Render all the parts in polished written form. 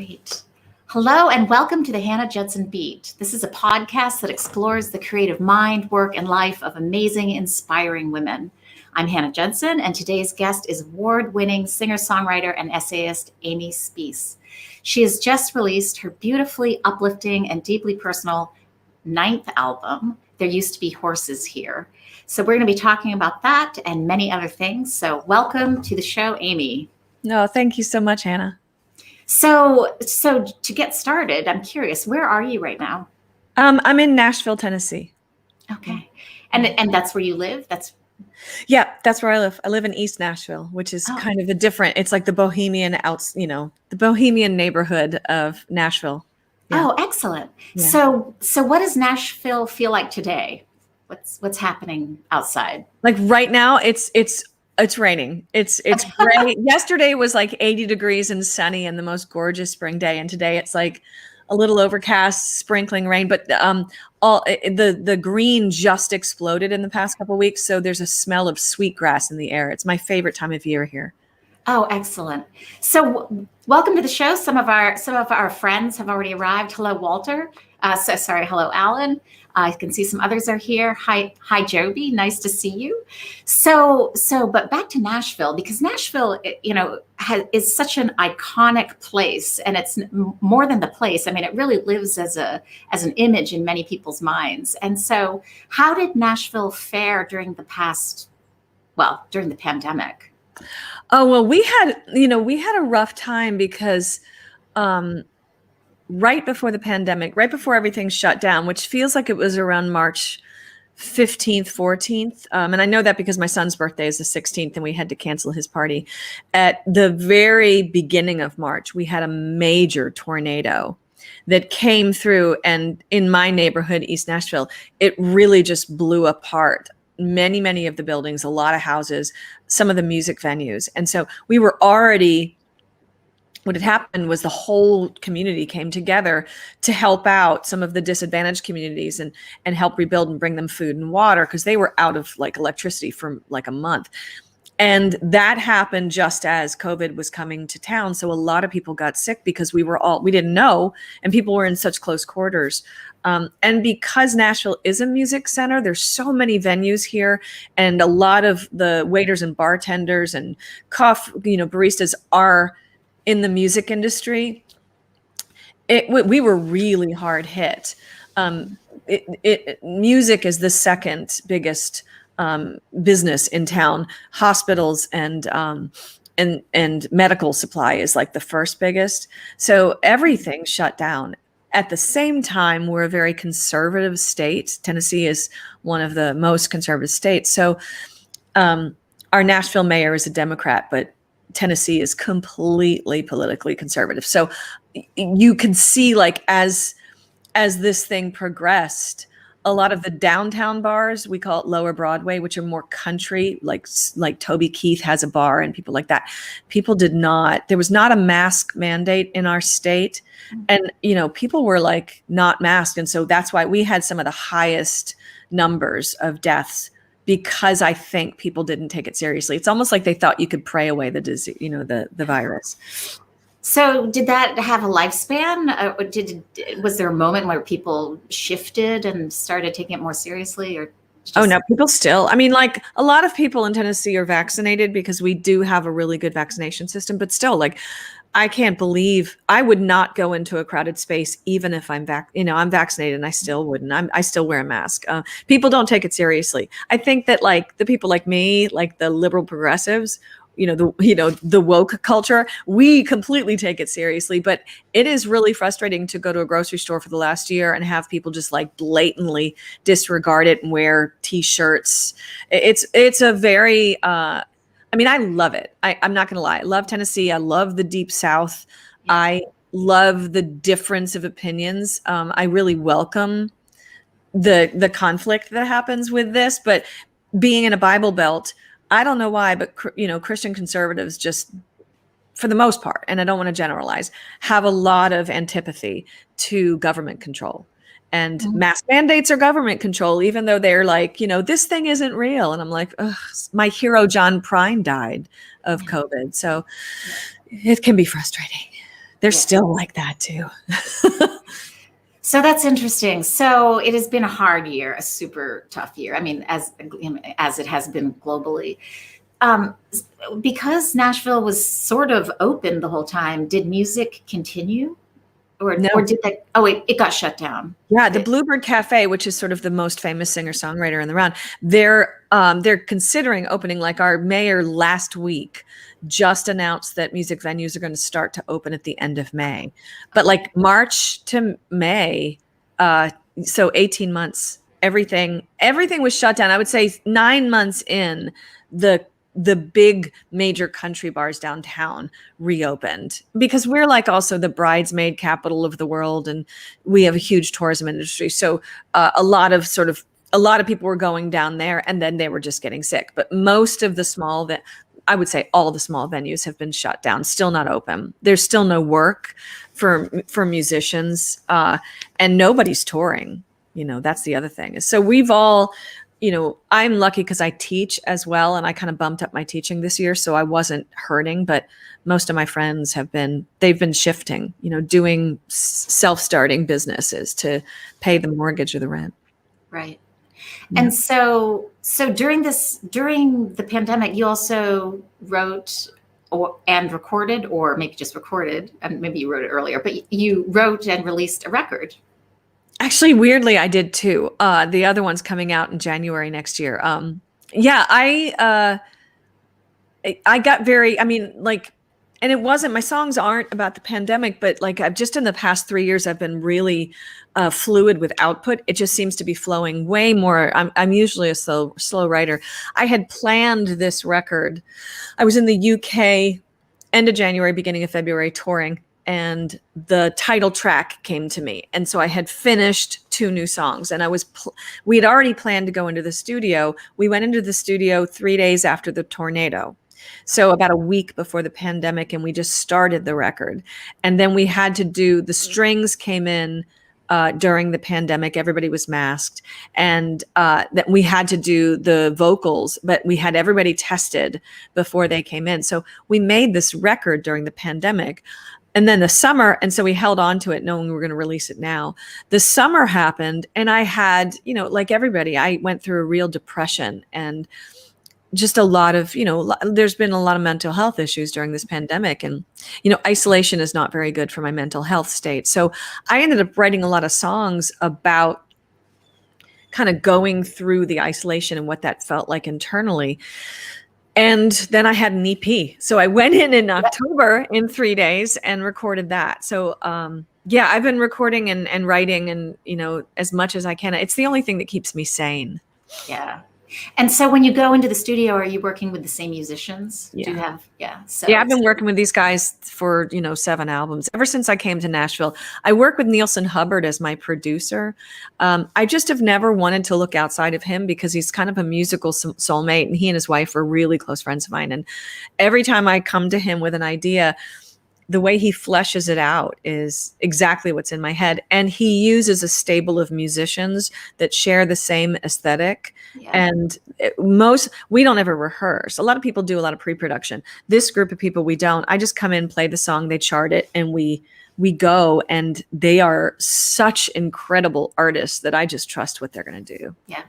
Great. Hello and welcome to the Hannah Judson Beat. This is a podcast that explores the creative mind, work, and life of amazing, inspiring women. I'm Hannah Judson, and today's guest is award-winning singer-songwriter and essayist Amy Speace. She has just released her beautifully uplifting and deeply personal 9th album, There Used to Be Horses Here. So we're going to be talking about that and many other things. So welcome to the show, Amy. No, thank you so much, Hannah. So to get started, I'm curious, where are you right now? I'm in Nashville, Tennessee. Okay. And that's where you live? That's where I live. I live in East Nashville, which is kind of it's like the bohemian the bohemian neighborhood of Nashville. Yeah. Oh, excellent. Yeah. So what does Nashville feel like today? What's happening outside? Like right now, it's raining. It's gray. Yesterday was like 80 degrees and sunny and the most gorgeous spring day. And today it's like a little overcast, sprinkling rain. But the green just exploded in the past couple of weeks. So there's a smell of sweetgrass in the air. It's my favorite time of year here. Oh, excellent. So welcome to the show. Some of our friends have already arrived. Hello, Walter. Hello, Alan. I can see some others are here. Hi, Joby. Nice to see you. But back to Nashville, because Nashville, is such an iconic place, and it's more than the place. I mean, it really lives as an image in many people's minds. And so, how did Nashville fare during the pandemic? Oh, well, we had a rough time because, right before the pandemic, right before everything shut down, which feels like it was around March 15th, 14th. And I know that because my son's birthday is the 16th and we had to cancel his party. At the very beginning of March, we had a major tornado that came through, and in my neighborhood, East Nashville, it really just blew apart many of the buildings, a lot of houses, some of the music venues. And so we were already, what had happened was the whole community came together to help out some of the disadvantaged communities and help rebuild and bring them food and water, because they were out of like electricity for like a month. And that happened just as COVID was coming to town. So a lot of people got sick because we didn't know, and people were in such close quarters. And because Nashville is a music center, there's so many venues here, and a lot of the waiters and bartenders and baristas are in the music industry. We were really hard hit. Music is the second biggest business in town. Hospitals and medical supply is like the first biggest. So everything shut down. At the same time, we're a very conservative state. Tennessee is one of the most conservative states. So our Nashville mayor is a Democrat, but Tennessee is completely politically conservative. So you can see, like, as this thing progressed, a lot of the downtown bars, we call it Lower Broadway, which are more country, like Toby Keith has a bar and people like that. There was not a mask mandate in our state. And, people were like not masked. And so that's why we had some of the highest numbers of deaths, because I think people didn't take it seriously. It's almost like they thought you could pray away the disease, the virus. So did that have a lifespan? Was there a moment where people shifted and started taking it more seriously? Oh, no, people still. I mean, like, a lot of people in Tennessee are vaccinated because we do have a really good vaccination system. But still, like, I can't believe I would not go into a crowded space even if I'm vaccinated, and I still wouldn't. I still wear a mask. People don't take it seriously. I think that, like, the people like me, like the liberal progressives, the woke culture, we completely take it seriously. But it is really frustrating to go to a grocery store for the last year and have people just like blatantly disregard it and wear T-shirts. It's a very, I love it. I'm not going to lie. I love Tennessee. I love the Deep South. Yeah. I love the difference of opinions. I really welcome the conflict that happens with this. But being in a Bible Belt, I don't know why, but Christian conservatives just, for the most part, and I don't want to generalize, have a lot of antipathy to government control. And mask mandates are government control, even though they're like, this thing isn't real. And I'm like, ugh, my hero John Prine died of COVID. So it can be frustrating. They're still like that too. So that's interesting. So it has been a hard year, a super tough year. I mean, as it has been globally. Because Nashville was sort of open the whole time, did music continue? Or did that? Oh, wait, it got shut down. Yeah, the Bluebird Cafe, which is sort of the most famous singer-songwriter in the round, they're considering opening. Like our mayor last week just announced that music venues are going to start to open at the end of May. But like March to May, so 18 months, everything was shut down. I would say 9 months in, the big major country bars downtown reopened, because we're like also the bridesmaid capital of the world, and we have a huge tourism industry. So a lot of people were going down there, and then they were just getting sick. But most of the I would say all the small venues have been shut down, still not open. There's still no work for musicians, and nobody's touring. That's the other thing. So we've all, I'm lucky because I teach as well, and I kind of bumped up my teaching this year, so I wasn't hurting. But most of my friends they've been shifting, doing self-starting businesses to pay the mortgage or the rent. Right. Yeah. And so during the pandemic, you also wrote and recorded, or maybe just recorded, and maybe you wrote it earlier, but you wrote and released a record. Actually, weirdly, I did too. The other one's coming out in January next year. I got very, and it wasn't, my songs aren't about the pandemic, but like I've just in the past 3 years, I've been really fluid with output. It just seems to be flowing way more. I'm usually a slow writer. I had planned this record. I was in the UK end of January, beginning of February touring, and the title track came to me. And so I had finished 2 new songs, and we had already planned to go into the studio. We went into the studio 3 days after the tornado. So about a week before the pandemic, and we just started the record. And then we had to do, the strings came in during the pandemic. Everybody was masked, and that we had to do the vocals, but we had everybody tested before they came in. So we made this record during the pandemic. And then the summer, and so we held on to it knowing we were going to release it now. The summer happened, and I had, like everybody, I went through a real depression, and just a lot of, there's been a lot of mental health issues during this pandemic, and, isolation is not very good for my mental health state. So I ended up writing a lot of songs about kind of going through the isolation and what that felt like internally. And then I had an EP. So I went in October in 3 days and recorded that. So, I've been recording and writing and, as much as I can. It's the only thing that keeps me sane. Yeah. And so when you go into the studio, are you working with the same musicians? Yeah. Do you have, I've been working with these guys for, 7 albums. Ever since I came to Nashville, I work with Nielsen Hubbard as my producer. I just have never wanted to look outside of him because he's kind of a musical soulmate, and he and his wife are really close friends of mine. And every time I come to him with an idea, the way he fleshes it out is exactly what's in my head. And he uses a stable of musicians that share the same aesthetic. Yeah. And we don't ever rehearse. A lot of people do a lot of pre-production. This group of people, we don't. I just come in, play the song, they chart it, and we go, and they are such incredible artists that I just trust what they're going to do. Yeah.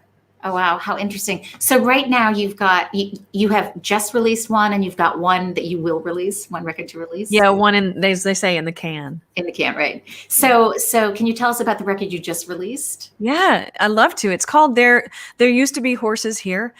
Oh, wow. How interesting. So right now you have just released one, and you've got one that you will release, one record to release. Yeah. One they say in the can. In the can. Right. So can you tell us about the record you just released? Yeah, I love to. It's called There Used to Be Horses Here.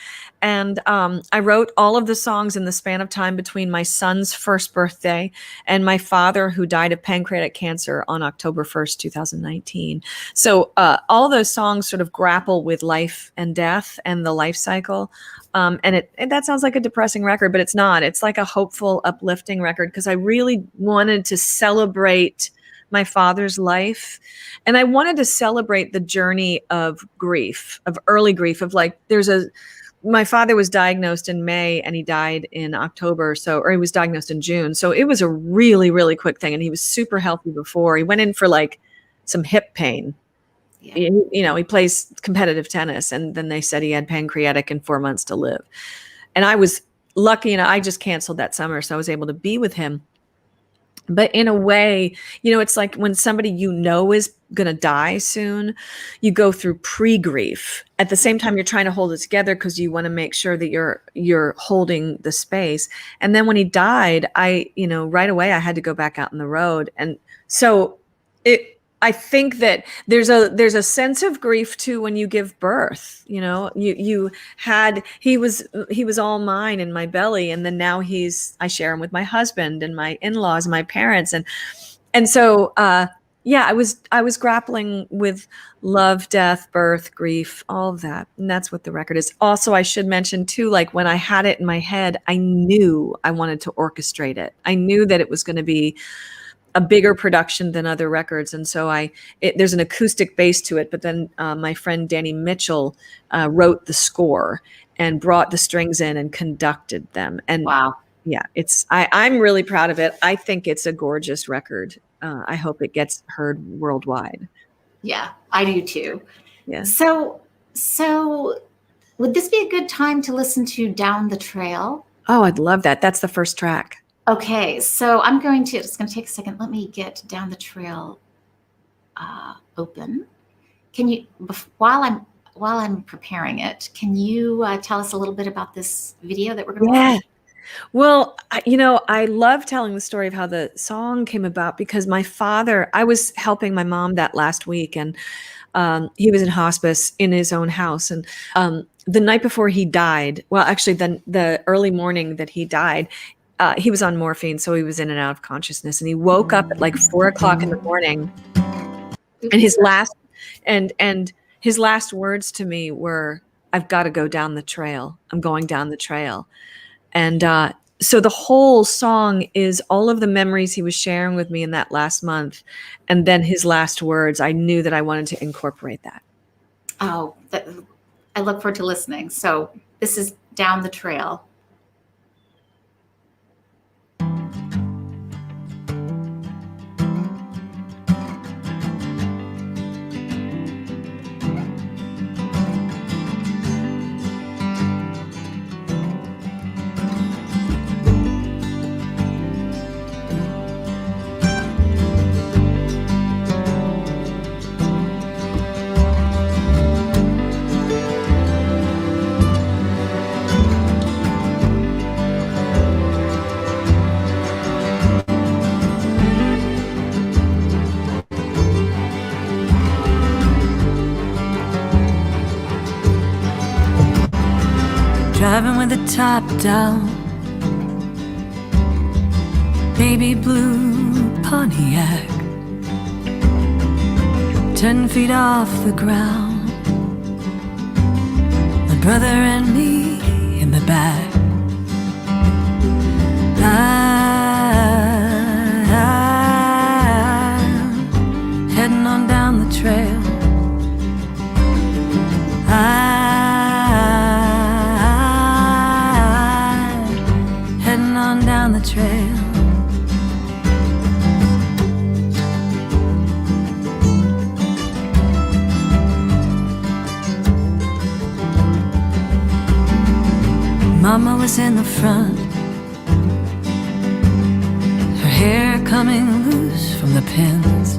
And I wrote all of the songs in the span of time between my son's first birthday and my father, who died of pancreatic cancer on October 1st, 2019. So all those songs sort of grapple with life and death and the life cycle. And that sounds like a depressing record, but it's not. It's like a hopeful, uplifting record, because I really wanted to celebrate my father's life. And I wanted to celebrate the journey of grief, of early grief, of like, my father was diagnosed in May and he died in October. Or he was diagnosed in June. So it was a really, really quick thing. And he was super healthy before. He went in for like some hip pain. Yeah. He plays competitive tennis, and then they said he had pancreatic and 4 months to live. And I was lucky, I just canceled that summer. So I was able to be with him. But in a way, it's like when somebody is going to die soon, you go through pre-grief. At the same time, you're trying to hold it together because you want to make sure that you're holding the space. And then when he died, right away I had to go back out on the road. And so I think that there's a sense of grief too when you give birth. He was all mine in my belly, and then now I share him with my husband and my in-laws and my parents, and so I was grappling with love, death, birth, grief, all of that, and that's what the record is. Also, I should mention too, like when I had it in my head, I knew I wanted to orchestrate it. I knew that it was going to be a bigger production than other records. And so there's an acoustic base to it, but then my friend Danny Mitchell wrote the score and brought the strings in and conducted them. And wow. Yeah, I'm really proud of it. I think it's a gorgeous record. I hope it gets heard worldwide. Yeah, I do too. Yeah. So would this be a good time to listen to Down the Trail? Oh, I'd love that. That's the first track. Okay, so it's going to take a second. Let me get Down the Trail open. Can you, while I'm preparing it, can you tell us a little bit about this video that we're going to watch? Well, I love telling the story of how the song came about because I was helping my mom that last week, and he was in hospice in his own house. And the night before he died, well, actually the early morning that he died, he was on morphine, so he was in and out of consciousness, and he woke up at like 4:00 in the morning. And his last words to me were, "I've got to go down the trail. I'm going down the trail." And so the whole song is all of the memories he was sharing with me in that last month, and then his last words. I knew that I wanted to incorporate that. Oh, I look forward to listening. So this is Down the Trail. Driving with the top down, baby blue Pontiac, 10 feet off the ground, my brother and me in the back. I'm heading on down the trail. Down the trail. Mama was in the front, her hair coming loose from the pins,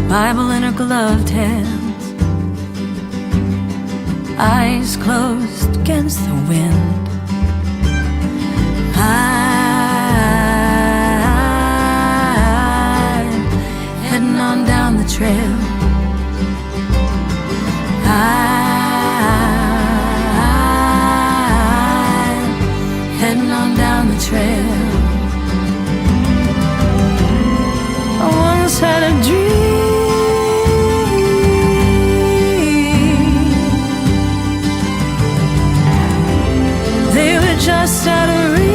Bible in her gloved hands, eyes closed against the wind. I'm heading on down the trail. I'm heading on down the trail. I once had a dream. They were just out of reach.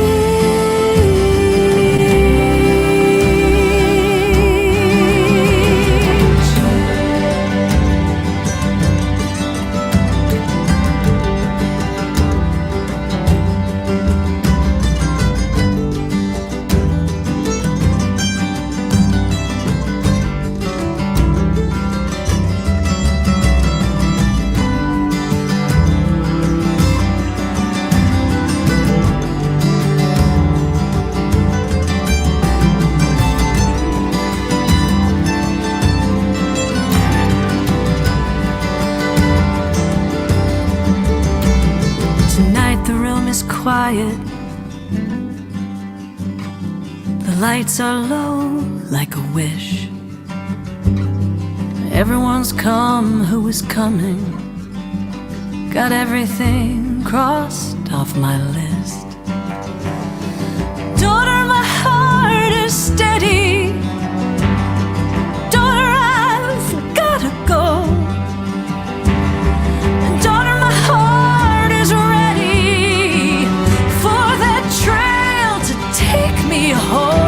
quiet. The lights are low like a wish. Everyone's come who is coming. Got everything crossed off my list. Daughter, my heart is steady. Daughter, I've gotta go. Daughter, my heart is ready for that trail to take me home.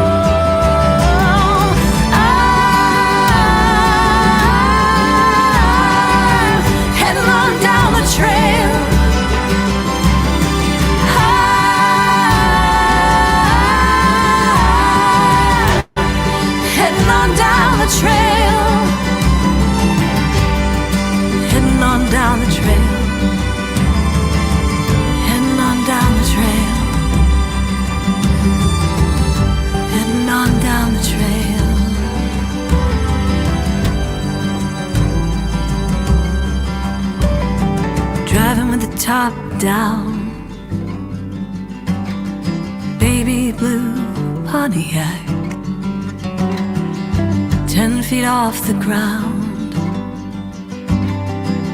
Top down, baby blue Pontiac, 10 feet off the ground,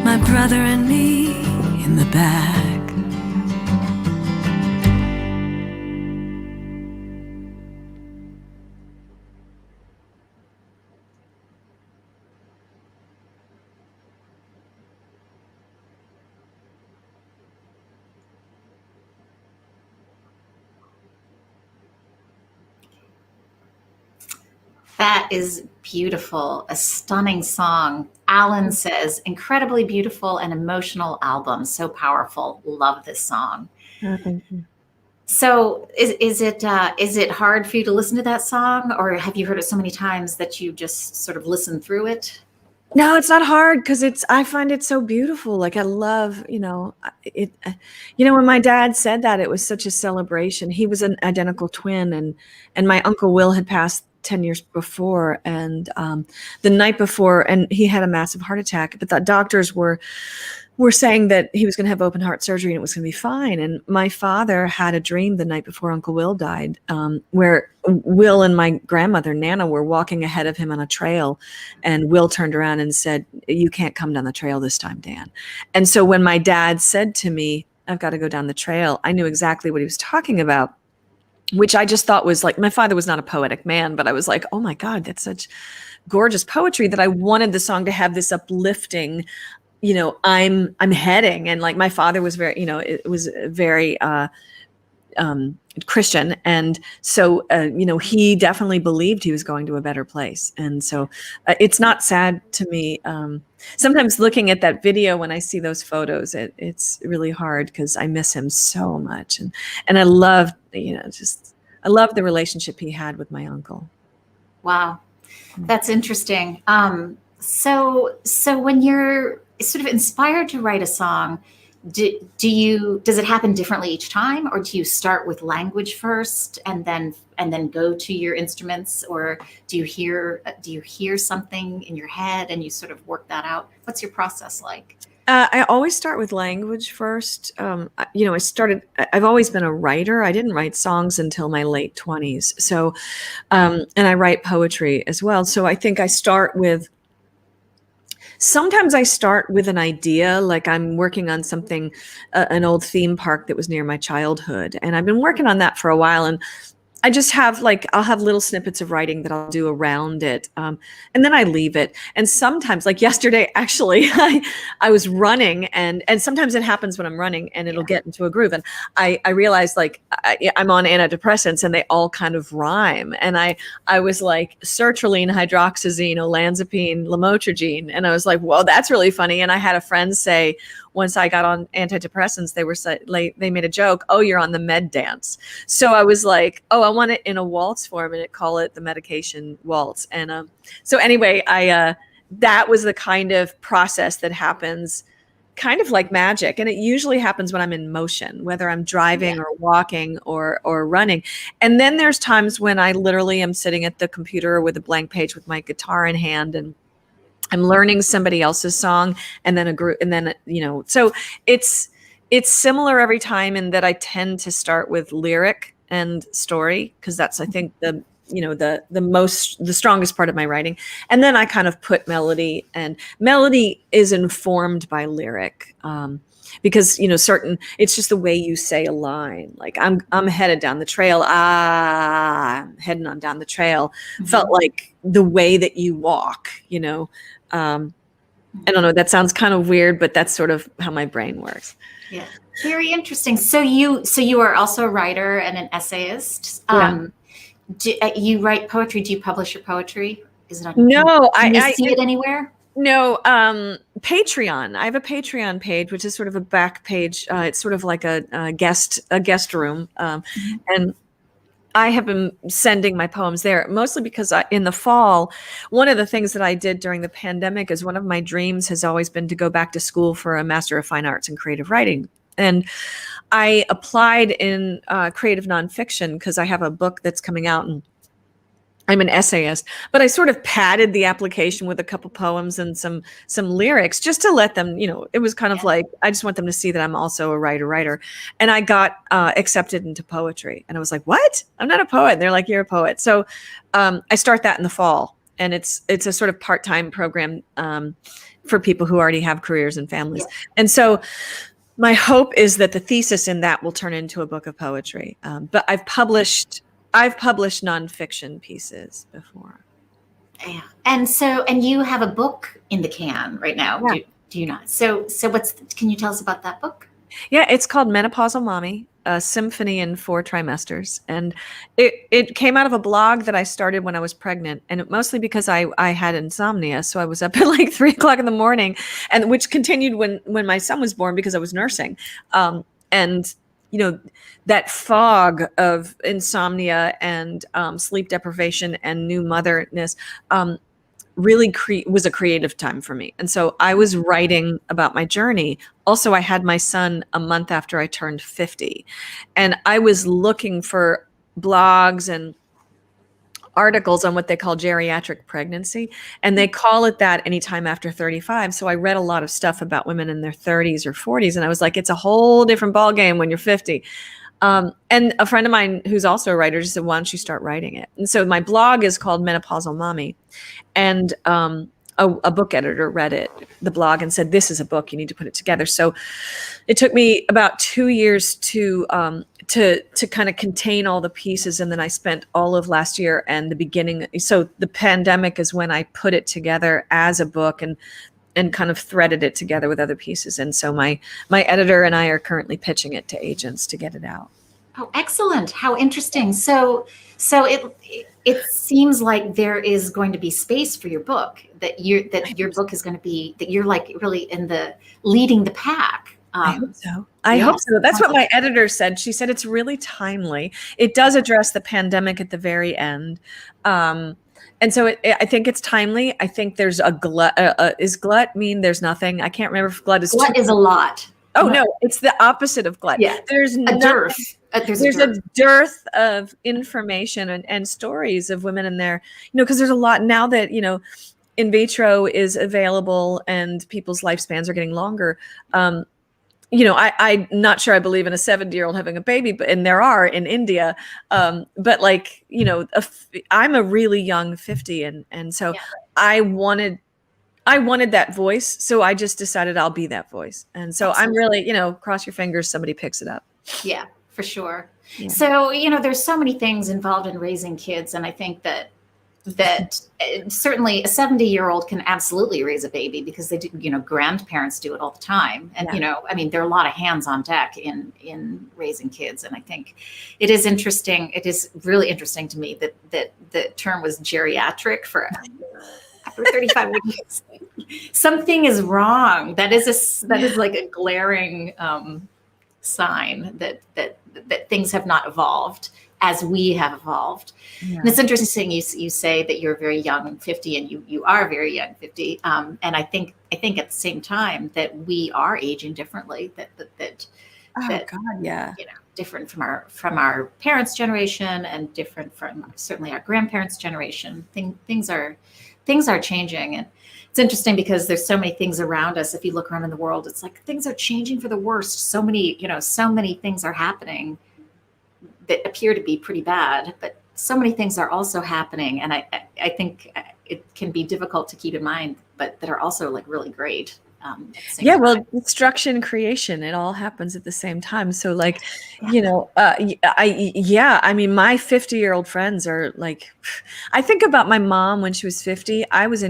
my brother and me in the back. That is beautiful. A stunning song. Alan says, incredibly beautiful and emotional album. So powerful. Love this song. Oh, thank you. So is it hard for you to listen to that song, or have you heard it so many times that you just sort of listen through it? No, it's not hard because I find it so beautiful. Like I love, it, when my dad said that, it was such a celebration. He was an identical twin, and my Uncle Will had passed 10 years before, and the night before, and he had a massive heart attack, but the doctors were saying that he was going to have open heart surgery and it was going to be fine. And my father had a dream the night before Uncle Will died, where Will and my grandmother Nana were walking ahead of him on a trail, and Will turned around and said, "You can't come down the trail this time, Dan." And so when my dad said to me, "I've got to go down the trail," I knew exactly what he was talking about, which I just thought was like, my father was not a poetic man, but I was like, oh my God, that's such gorgeous poetry that I wanted the song to have this uplifting, I'm heading. And like my father was very, it was very Christian. And so, he definitely believed he was going to a better place. And so it's not sad to me. Sometimes looking at that video, when I see those photos, it's really hard because I miss him so much. And I love, I love the relationship he had with my uncle. Wow. That's interesting. So when you're sort of inspired to write a song, does it happen differently each time, or do you start with language first and then go to your instruments, or do you hear something in your head and you sort of work that out? What's your process like? I always start with language first. I've always been a writer. I didn't write songs until my late 20s. So, and I write poetry as well. So I think sometimes I start with an idea, like I'm working on something, an old theme park that was near my childhood. And I've been working on that for a while. And I just have I'll have little snippets of writing that I'll do around it. And then I leave it. And sometimes, like yesterday, actually, I was running, and sometimes it happens when I'm running and it'll get into a groove. And I realized I'm on antidepressants and they all kind of rhyme. And I was like sertraline, hydroxyzine, olanzapine, lamotrigine. And I was like, whoa, that's really funny. And I had a friend say, once I got on antidepressants, they made a joke, "Oh, you're on the med dance." So I was like, "Oh, I want it in a waltz form," and call it the medication waltz. And so anyway, that was the kind of process that happens, kind of like magic, and it usually happens when I'm in motion, whether I'm driving or walking or running. And then there's times when I literally am sitting at the computer with a blank page with my guitar in hand, and I'm learning somebody else's song, and then a group, and then so it's similar every time in that I tend to start with lyric and story, because that's, I think, the strongest part of my writing. And then I kind of put melody, and melody is informed by lyric. Because it's just the way you say a line. Like I'm headed down the trail. I'm heading on down the trail. Felt like the way that you walk. I don't know. That sounds kind of weird, but that's sort of how my brain works. Yeah, very interesting. So you are also a writer and an essayist. Do you write poetry? Do you publish your poetry? Is it on? No, can you see it anywhere? No, Patreon. I have a Patreon page, which is sort of a back page. It's sort of like a guest room, and I have been sending my poems there, mostly because in the fall, one of the things that I did during the pandemic is one of my dreams has always been to go back to school for a Master of Fine Arts in Creative Writing. And I applied in creative nonfiction because I have a book that's coming out, and I'm an essayist, but I sort of padded the application with a couple poems and some lyrics just to let them, it was kind of like, I just want them to see that I'm also a writer. And I got accepted into poetry, and I was like, what? I'm not a poet. And they're like, you're a poet. So I start that in the fall, and it's a sort of part-time program for people who already have careers and families. Yeah. And so my hope is that the thesis in that will turn into a book of poetry. But I've published nonfiction pieces before. Yeah. And you have a book in the can right now. Yeah. Do you not? So can you tell us about that book? Yeah, it's called Menopausal Mommy, a symphony in 4 trimesters. And it came out of a blog that I started when I was pregnant, and mostly because I had insomnia. So I was up at like 3 o'clock in the morning, and which continued when my son was born because I was nursing. And that fog of insomnia and sleep deprivation and new motherness really was a creative time for me. And so I was writing about my journey. Also, I had my son a month after I turned 50. And I was looking for blogs and articles on what they call geriatric pregnancy. And they call it that anytime after 35. So I read a lot of stuff about women in their 30s or 40s. And I was like, it's a whole different ballgame when you're 50. And a friend of mine who's also a writer just said, why don't you start writing it? And so my blog is called Menopausal Mommy. And a book editor read the blog and said, this is a book, you need to put it together. So it took me about 2 years to kind of contain all the pieces. And then I spent all of last year and the beginning. So the pandemic is when I put it together as a book and kind of threaded it together with other pieces. And so my editor and I are currently pitching it to agents to get it out. Oh, excellent. How interesting. So it seems like there is going to be space for your book, that your book is going to be, that you're like really leading the pack. I hope so. I hope so. That's what my editor said. She said it's really timely. It does address the pandemic at the very end. And so I think it's timely. I think there's a glut. Is glut mean there's nothing? I can't remember if glut is. Glut is a lot. Oh, no, it's the opposite of glut. Yeah. There's a dearth. There's a dearth of information and stories of women in there, because there's a lot now that, in vitro is available and people's lifespans are getting longer. I'm not sure I believe in a 70-year-old having a baby, and there are in India. But like, I'm a really young 50. And so I wanted that voice. So I just decided I'll be that voice. And so Absolutely. I'm really, cross your fingers, somebody picks it up. Yeah, for sure. Yeah. So, there's so many things involved in raising kids. And I think that certainly a 70-year-old can absolutely raise a baby because they do, grandparents do it all the time. And, there are a lot of hands on deck in raising kids. And I think it is interesting. It is really interesting to me that the term was geriatric for after 35 weeks. Something is wrong. That is like a glaring sign that things have not evolved as we have evolved. Yeah. And it's interesting you say that you're very young, 50, and you are very young, 50. And I think at the same time that we are aging differently. Different from our parents' generation and different from certainly our grandparents' generation. Things are changing, It's interesting because there's so many things around us. If you look around in the world, it's like things are changing for the worst. So many things are happening that appear to be pretty bad, but so many things are also happening. And I think it can be difficult to keep in mind, but that are also like really great. Yeah, well, destruction, creation, it all happens at the same time. So like, I mean, my 50-year-old friends are like, I think about my mom when she was 50. I was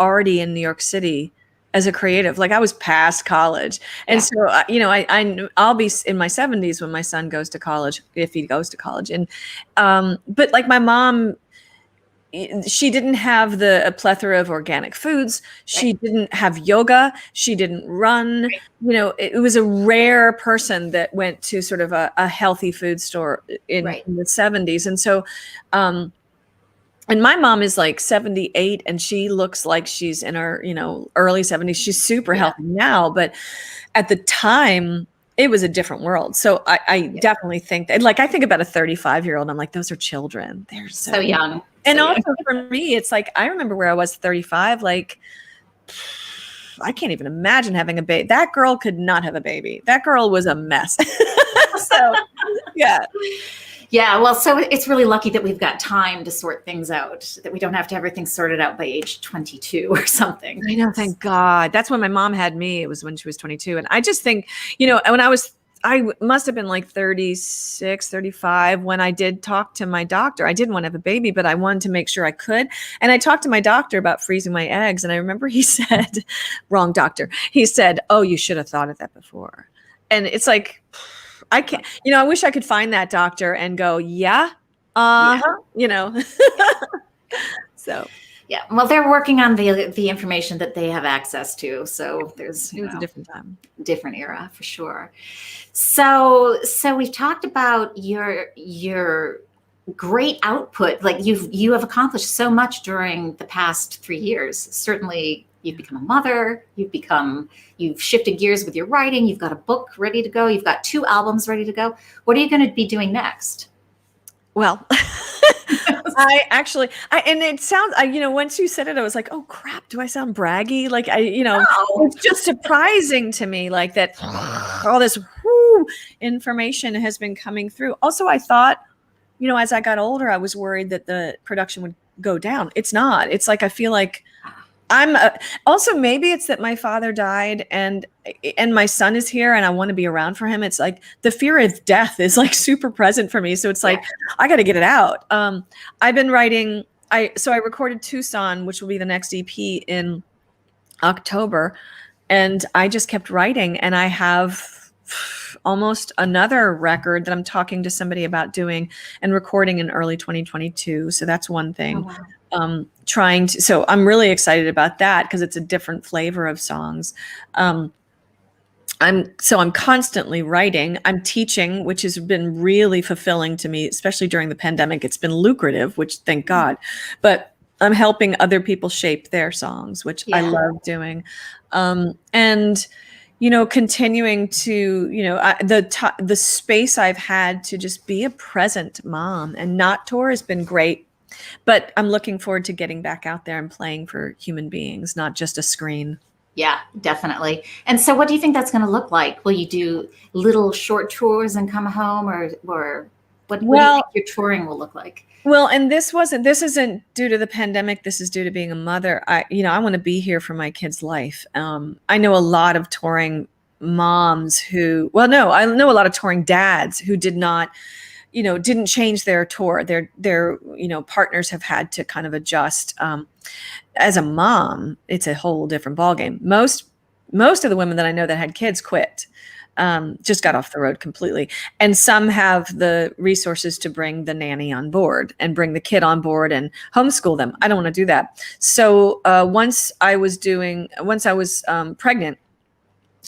already in New York City as a creative. Like I was past college. And so, I'll be in my 70s when my son goes to college, if he goes to college. And, but like my mom, she didn't have a plethora of organic foods. She didn't have yoga. She didn't run. It was a rare person that went to sort of a healthy food store in the 70s. And so, and my mom is like 78 and she looks like she's in her, early 70s. She's super healthy now, but at the time it was a different world. So I definitely think that, like, I think about a 35-year-old. I'm like, those are children. They're so young. And also for me, it's like, I remember where I was 35, like, I can't even imagine having a baby. That girl could not have a baby. That girl was a mess. So, yeah. Yeah. Well, so it's really lucky that we've got time to sort things out, that we don't have to have everything sorted out by age 22 or something. I know. Thank God. That's when my mom had me. It was when she was 22. And I just think, when I must have been like 36, 35 when I did talk to my doctor. I didn't want to have a baby, but I wanted to make sure I could. And I talked to my doctor about freezing my eggs. And I remember he said, wrong doctor. He said, oh, you should have thought of that before. And it's like, I can't, I wish I could find that doctor and go, So. Yeah. Well, they're working on the information that they have access to. So there's it was a different time, different era for sure. So we've talked about your great output. Like you have accomplished so much during the past 3 years. Certainly you've become a mother, you've shifted gears with your writing. You've got a book ready to go. You've got 2 albums ready to go. What are you going to be doing next? Well, and it sounds, once you said it, I was like, oh crap, do I sound braggy? Like it's just surprising to me, like that all this information has been coming through. Also, I thought, as I got older, I was worried that the production would go down. It's not. It's like, I feel like also maybe it's that my father died and my son is here and I want to be around for him. It's like the fear of death is like super present for me. So it's like, I got to get it out. I've been writing. I recorded Tucson, which will be the next EP in October. And I just kept writing, and I have almost another record that I'm talking to somebody about doing and recording in early 2022. So that's one thing. Oh, wow. So I'm really excited about that because it's a different flavor of songs. I'm constantly writing. I'm teaching, which has been really fulfilling to me, especially during the pandemic. It's been lucrative, which thank God, but I'm helping other people shape their songs, which I love doing. And continuing to, the space I've had to just be a present mom and not tour has been great. But I'm looking forward to getting back out there and playing for human beings, not just a screen. Yeah, definitely. And so what do you think that's going to look like? Will you do little short tours and come home, or what do you think your touring will look like? Well, and this isn't due to the pandemic. This is due to being a mother. I want to be here for my kid's life. I know a lot of touring moms I know a lot of touring dads who didn't change their tour. Their partners have had to kind of adjust. As a mom, it's a whole different ballgame. Most of the women that I know that had kids quit. Just got off the road completely. And some have the resources to bring the nanny on board and bring the kid on board and homeschool them. I don't want to do that. So once I was pregnant,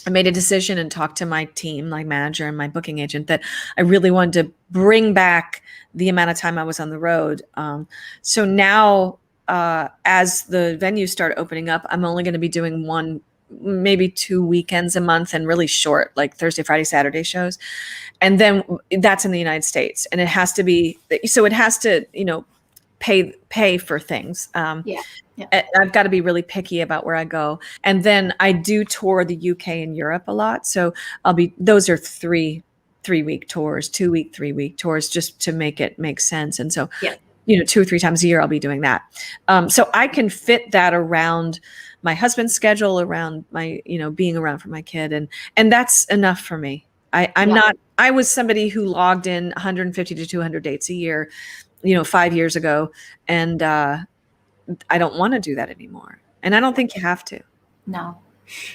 I made a decision and talked to my team, my manager and my booking agent, that I really wanted to bring back the amount of time I was on the road. So now as the venues start opening up, I'm only going to be doing maybe 2 weekends a month, and really short, like Thursday, Friday, Saturday shows. And then that's in the United States, and it has to be, so it has to, pay for things. I've got to be really picky about where I go. And then I do tour the UK and Europe a lot. So those are 3-week tours, 2-week, 3-week tours, just to make it make sense. And so, 2 or 3 times a year, I'll be doing that. So I can fit that around my husband's schedule, around my, being around for my kid. And that's enough for me. I was somebody who logged in 150 to 200 dates a year, 5 years ago. And I don't want to do that anymore. And I don't think you have to. No.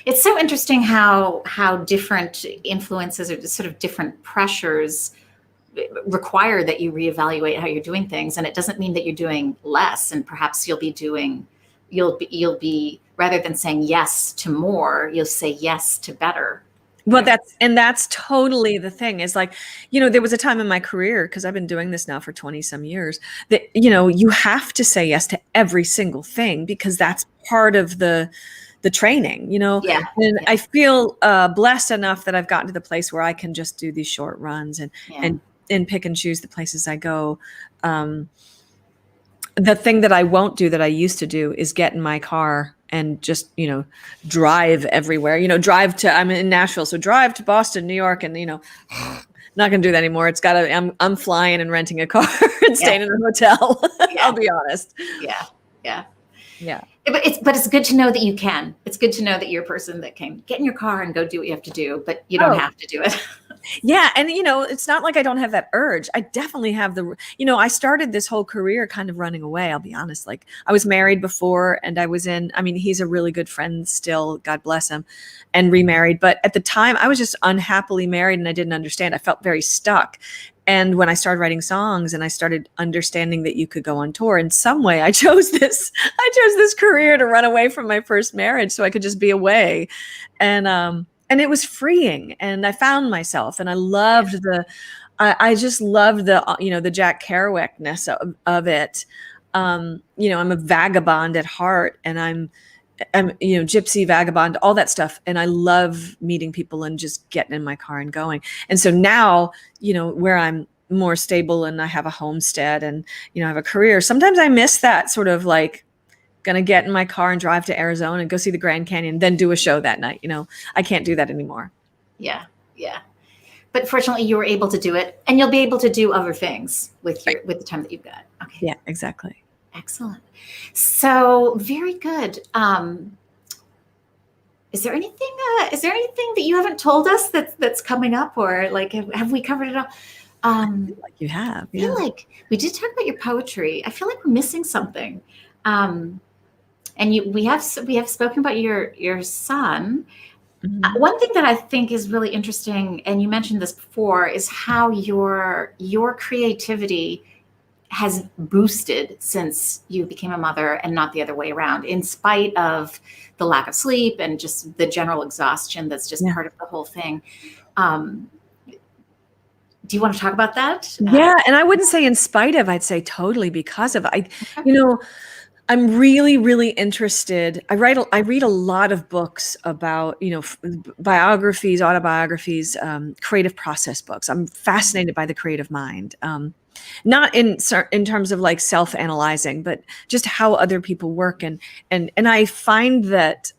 It's so interesting how different influences or sort of different pressures require that you reevaluate how you're doing things. And it doesn't mean that you're doing less. And perhaps you'll be rather than saying yes to more, you'll say yes to better. Well, that's totally the thing is like, there was a time in my career, because I've been doing this now for 20 some years, that, you have to say yes to every single thing because that's part of the training, and I feel blessed enough that I've gotten to the place where I can just do these short runs and pick and choose the places I go. The thing that I won't do that I used to do is get in my car and just, drive everywhere, I'm in Nashville. So drive to Boston, New York, and, not going to do that anymore. It's got to, I'm flying and renting a car and staying in a hotel. I'll be honest. Yeah. But it's good to know that you can. It's good to know that you're a person that can get in your car and go do what you have to do, but you don't have to do it. Yeah. And, it's not like I don't have that urge. I definitely have I started this whole career kind of running away. I'll be honest. Like I was married before and he's a really good friend still, God bless him, and remarried. But at the time I was just unhappily married and I didn't understand. I felt very stuck. And when I started writing songs and I started understanding that you could go on tour in some way, I chose this career to run away from my first marriage so I could just be away. And it was freeing and I found myself and I loved I just loved the Jack Kerouac-ness of it. I'm a vagabond at heart and I'm gypsy, vagabond, all that stuff. And I love meeting people and just getting in my car and going. And so now, where I'm more stable and I have a homestead and, I have a career, sometimes I miss that sort of like going to get in my car and drive to Arizona and go see the Grand Canyon, then do a show that night. I can't do that anymore. Yeah. But fortunately you were able to do it and you'll be able to do other things with the time that you've got. Okay. Yeah, exactly. Excellent. So very good. Is there anything that you haven't told us that's coming up, or like have we covered it all? I feel like you have. I feel like we did talk about your poetry. I feel like we're missing something. And we have spoken about your son. Mm-hmm. One thing that I think is really interesting, and you mentioned this before, is how your creativity has boosted since you became a mother and not the other way around, in spite of the lack of sleep and just the general exhaustion that's just part of the whole thing. Do you want to talk about that? Yeah. And I wouldn't say in spite of, I'd say totally because of. I'm really, really interested. I read a lot of books about, biographies, autobiographies, creative process books. I'm fascinated by the creative mind. Not in terms of like self-analyzing, but just how other people work. And I find that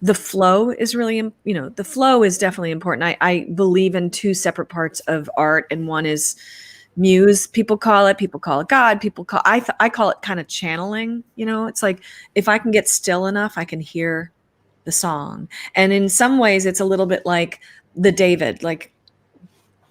the flow is really, the flow is definitely important. I believe in 2 separate parts of art, and one is muse. People call it God. I call it kind of channeling. It's like if I can get still enough, I can hear the song. And in some ways, it's a little bit like the David, like.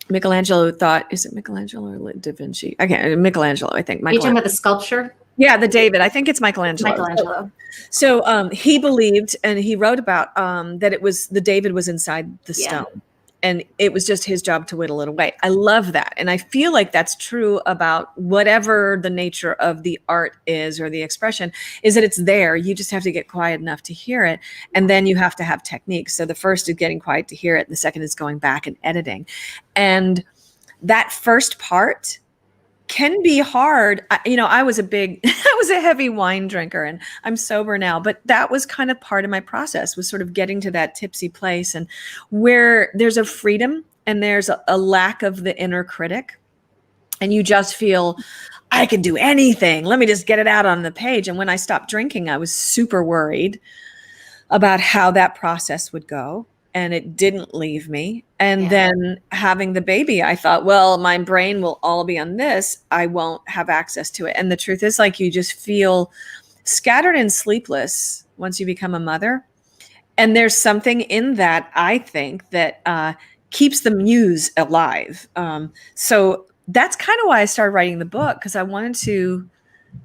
Michelangelo thought, is it Michelangelo or Da Vinci? Michelangelo, I think. Are you talking about the sculpture? Yeah, the David. I think it's Michelangelo. So he believed, and he wrote about that it was the David was inside the stone, and it was just his job to whittle it away. I love that, and I feel like that's true about whatever the nature of the art is or the expression is, that it's there. You just have to get quiet enough to hear it, and then you have to have techniques. So the first is getting quiet to hear it, and the second is going back and editing, and that first part can be hard. I was a heavy wine drinker, and I'm sober now, but that was kind of part of my process, was sort of getting to that tipsy place, and where there's a freedom and there's a lack of the inner critic, and you just feel I can do anything. Let me just get it out on the page. And when I stopped drinking, I was super worried about how that process would go. And it didn't leave me. And then having the baby, I thought, well, my brain will all be on this. I won't have access to it. And the truth is, like, you just feel scattered and sleepless once you become a mother. And there's something in that, I think, that keeps the muse alive. So that's kind of why I started writing the book, because I wanted to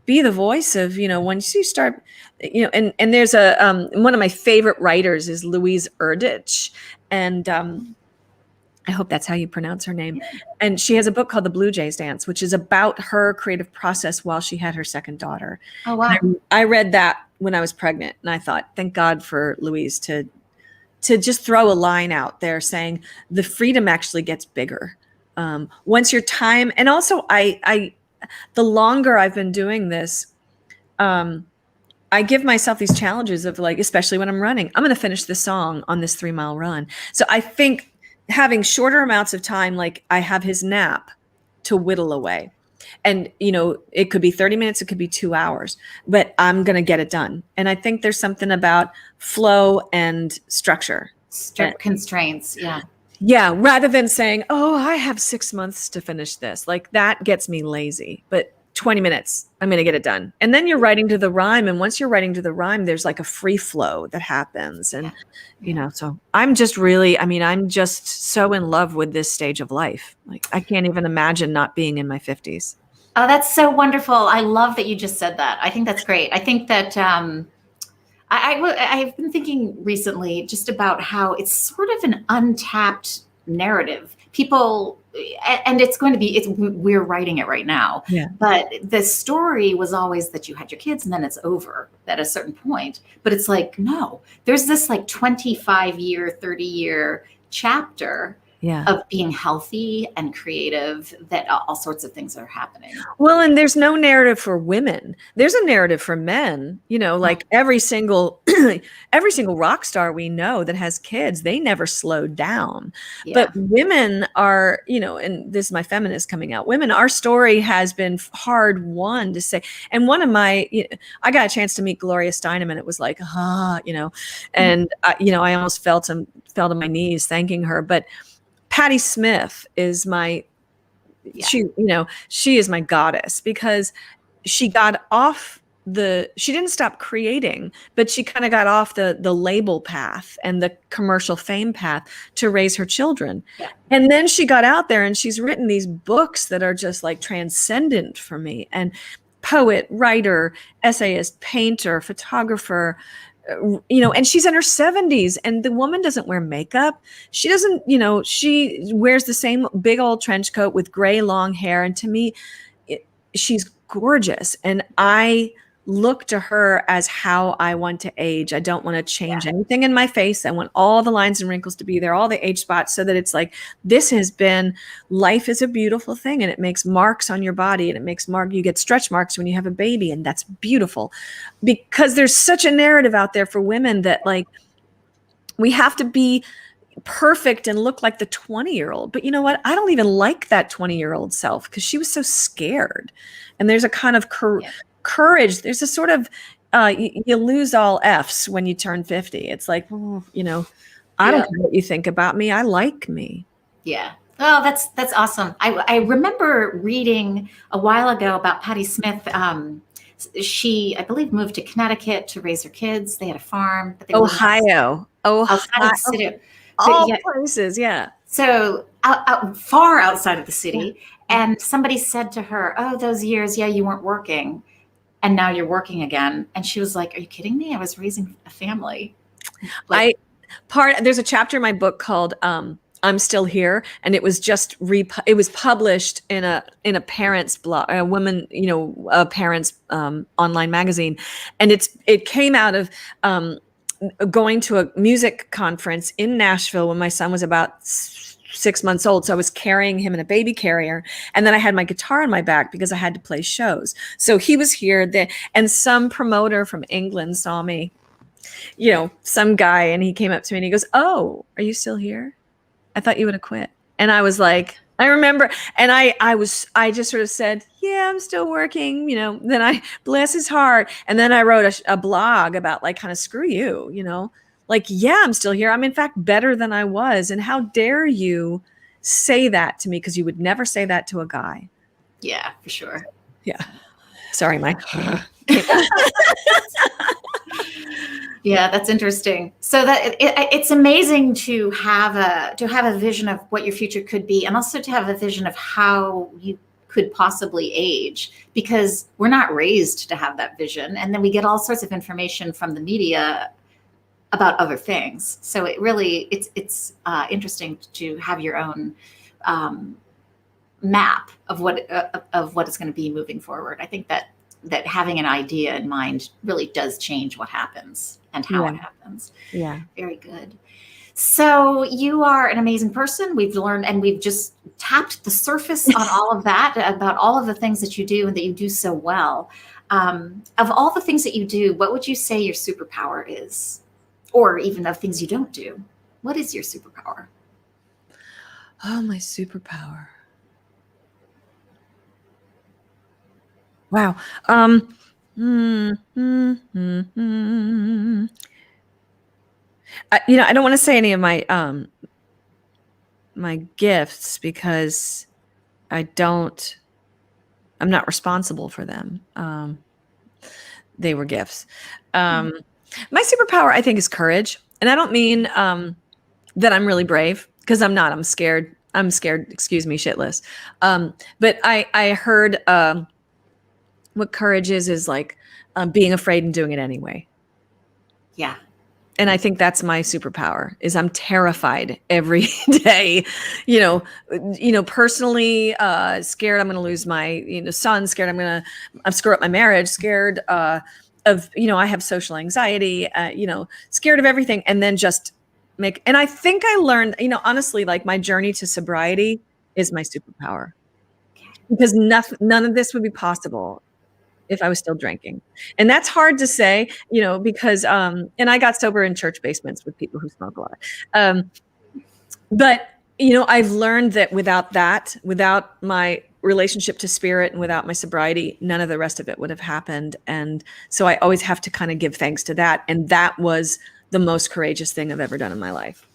be the voice of, once you start, and there's one of my favorite writers is Louise Erdrich. And I hope that's how you pronounce her name. And she has a book called The Blue Jays Dance, which is about her creative process while she had her second daughter. Oh, wow. I read that when I was pregnant, and I thought, thank God for Louise to just throw a line out there saying the freedom actually gets bigger once your time. And also, the longer I've been doing this, I give myself these challenges of, like, especially when I'm running, I'm going to finish this song on this 3-mile run. So I think having shorter amounts of time, like I have his nap to whittle away. And, it could be 30 minutes, it could be 2 hours, but I'm going to get it done. And I think there's something about flow and structure. Constraints. Yeah. Yeah. Rather than saying, oh, I have 6 months to finish this. Like, that gets me lazy, but 20 minutes, I'm going to get it done. And then you're writing to the rhyme. And once you're writing to the rhyme, there's like a free flow that happens. And, so I'm just I'm just so in love with this stage of life. Like, I can't even imagine not being in my 50s. Oh, that's so wonderful. I love that you just said that. I think that's great. I think that I've been thinking recently just about how it's sort of an untapped narrative. People, and we're writing it right now. Yeah. But the story was always that you had your kids and then it's over at a certain point. But it's like, no, there's this like 25-year, 30-year chapter of being healthy and creative, that all sorts of things are happening. Well, and there's no narrative for women. There's a narrative for men, like every single rock star we know that has kids, they never slowed down. Yeah. But women are, and this is my feminist coming out, women, our story has been hard won to say. And one of my, I got a chance to meet Gloria Steinem, and it was like, and I almost fell to my knees thanking her. But Patti Smith is she is my goddess, because she got off she didn't stop creating, but she kind of got off the label path and the commercial fame path to raise her children. Yeah. And then she got out there and she's written these books that are just like transcendent for me. And poet, writer, essayist, painter, photographer, and she's in her 70s, and the woman doesn't wear makeup. She doesn't, she wears the same big old trench coat with gray long hair. And to me, she's gorgeous. And I look to her as how I want to age. I don't want to change anything in my face. I want all the lines and wrinkles to be there, all the age spots, so that it's like, life is a beautiful thing, and it makes marks on your body, and you get stretch marks when you have a baby, and that's beautiful. Because there's such a narrative out there for women that, like, we have to be perfect and look like the 20-year-old. But you know what? I don't even like that 20-year-old self, because she was so scared. And there's a kind of courage. There's a sort of you lose all F's when you turn 50. It's like, I don't care what you think about me. I like me. Yeah. Oh, that's awesome. I remember reading a while ago about Patti Smith. She, I believe, moved to Connecticut to raise her kids. They had a farm. But Ohio. Outside of the city. All places, yeah. So far outside of the city. Yeah. And somebody said to her, oh, those years, you weren't working. And now you're working again. And she was like, are you kidding me? I was raising a family. There's a chapter in my book called I'm Still Here. And it was just it was published in a parent's blog, a woman, a parent's online magazine. And it came out of going to a music conference in Nashville when my son was about 6 months old. So I was carrying him in a baby carrier. And then I had my guitar on my back because I had to play shows. So he was here, and some promoter from England saw me, some guy, and he came up to me and he goes, oh, are you still here? I thought you would have quit. And I was like, I remember, and I just sort of said, yeah, I'm still working, then I, bless his heart. And then I wrote a blog about like, kind of screw you, like, yeah, I'm still here. I'm in fact better than I was. And how dare you say that to me? Because you would never say that to a guy. Yeah, for sure. Yeah. Sorry, Mike. Yeah, that's interesting. So that it's amazing to have a vision of what your future could be, and also to have a vision of how you could possibly age, because we're not raised to have that vision, and then we get all sorts of information from the media about other things. So it's interesting to have your own map of what it's going to be moving forward. I think that having an idea in mind really does change what happens and how it happens. Yeah. Very good. So you are an amazing person. We've learned, and we've just tapped the surface on all of that, about all of the things that you do and that you do so well. Of all the things that you do, what would you say your superpower is? Or even of things you don't do? What is your superpower? Oh, my superpower. Wow. I don't want to say any of my my gifts, because I'm not responsible for them. They were gifts. My superpower, I think, is courage. And I don't mean that I'm really brave, because I'm not. I'm scared. Excuse me, shitless. But I heard what courage is like being afraid and doing it anyway. Yeah. And I think that's my superpower, is I'm terrified every day, personally, scared I'm going to lose my, son, scared I'm screw up my marriage, scared of, I have social anxiety, scared of everything. And then just and I think I learned, honestly, like my journey to sobriety is my superpower, because none of this would be possible if I was still drinking. And that's hard to say, because, and I got sober in church basements with people who smoke a lot. But, I've learned that without my relationship to spirit and without my sobriety, none of the rest of it would have happened. And so I always have to kind of give thanks to that. And that was the most courageous thing I've ever done in my life.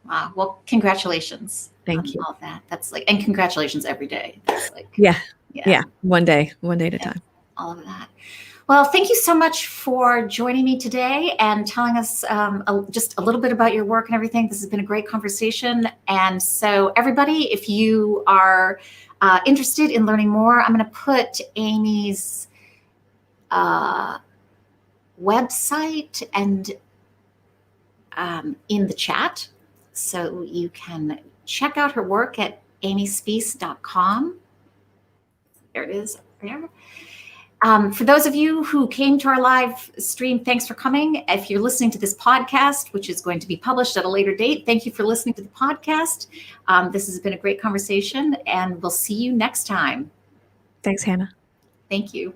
Wow. Well, congratulations. Thank you. All of that. That's like, and congratulations every day. That's like, yeah. One day at a time. All of that. Well, thank you so much for joining me today and telling us just a little bit about your work and everything. This has been a great conversation. And so everybody, if you are interested in learning more, I'm going to put Amy's website and in the chat, so you can check out her work at amyspeace.com. There it is up there. For those of you who came to our live stream, thanks for coming. If you're listening to this podcast, which is going to be published at a later date, thank you for listening to the podcast. This has been a great conversation, and we'll see you next time. Thanks, Hannah. Thank you.